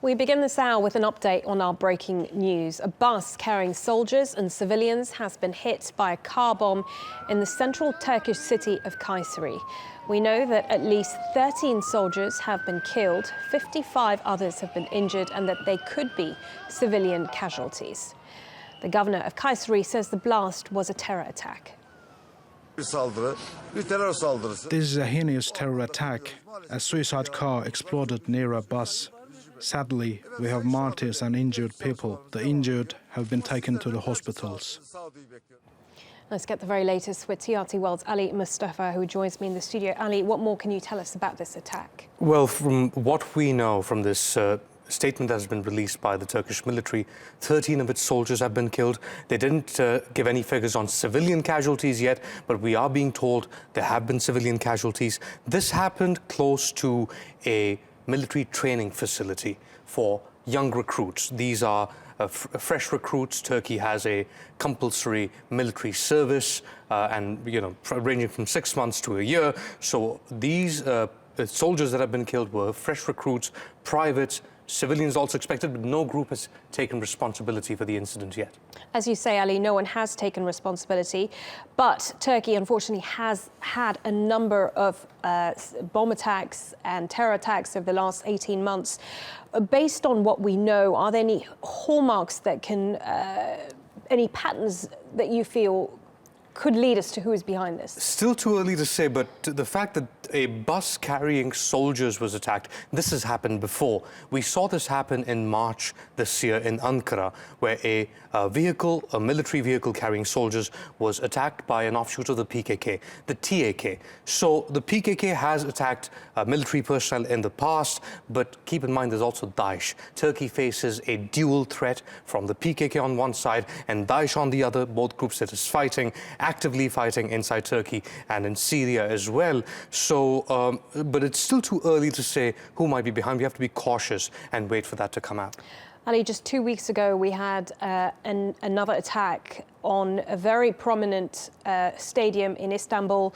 We begin this hour with an update on our breaking news. A bus carrying soldiers and civilians has been hit by a car bomb in the central Turkish city of Kayseri. We know that at least 13 soldiers have been killed, 55 others have been injured, and that they could be civilian casualties. The governor of Kayseri says the blast was a terror attack. This is a heinous terror attack. A suicide car exploded near a bus. Sadly, we have martyrs and injured people. The injured have been taken to the hospitals. Let's get the very latest with TRT World's Ali Mustafa, who joins me in the studio. Ali, what more can you tell us about this attack? Well, from what we know from this statement that has been released by the Turkish military, 13 of its soldiers have been killed. They didn't give any figures on civilian casualties yet, but we are being told there have been civilian casualties. This happened close to a military training facility for young recruits. These are fresh recruits. Turkey has a compulsory military service and, ranging from 6 months to a year. So these soldiers that have been killed were fresh recruits, privates, civilians also expected, but no group has taken responsibility for the incident yet. As you say, Ali, no one has taken responsibility, but Turkey unfortunately has had a number of bomb attacks and terror attacks over the last 18 months. Based on what we know, are there any hallmarks that can, any patterns that you feel could lead us to who is behind this? Still too early to say, but the fact that a bus carrying soldiers was attacked, this has happened before. We saw this happen in March this year in Ankara, where a military vehicle carrying soldiers was attacked by an offshoot of the PKK, the TAK. So the PKK has attacked military personnel in the past, but keep in mind there's also Daesh. Turkey faces a dual threat from the PKK on one side and Daesh on the other, both groups that is actively fighting inside Turkey and in Syria as well. So, but it's still too early to say who might be behind. We have to be cautious and wait for that to come out. Ali, just 2 weeks ago, we had another attack on a very prominent stadium in Istanbul.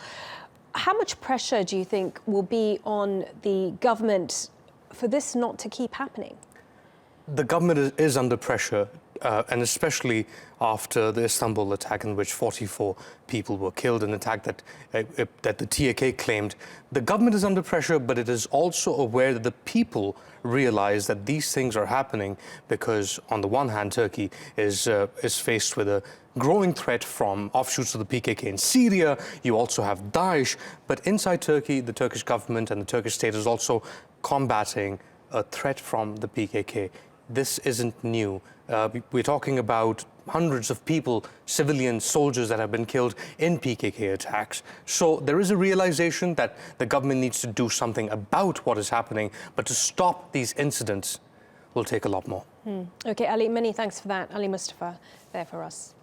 How much pressure do you think will be on the government for this not to keep happening? The government is under pressure, and especially after the Istanbul attack in which 44 people were killed, an attack that the TAK claimed. The government is under pressure, but it is also aware that the people realize that these things are happening because, on the one hand, Turkey is faced with a growing threat from offshoots of the PKK in Syria. You also have Daesh, but inside Turkey, the Turkish government and the Turkish state is also combating a threat from the PKK. This isn't new. We're talking about hundreds of people, civilian soldiers that have been killed in PKK attacks. So there is a realization that the government needs to do something about what is happening, but to stop these incidents will take a lot more. OK, Ali, many thanks for that. Ali Mustafa there for us.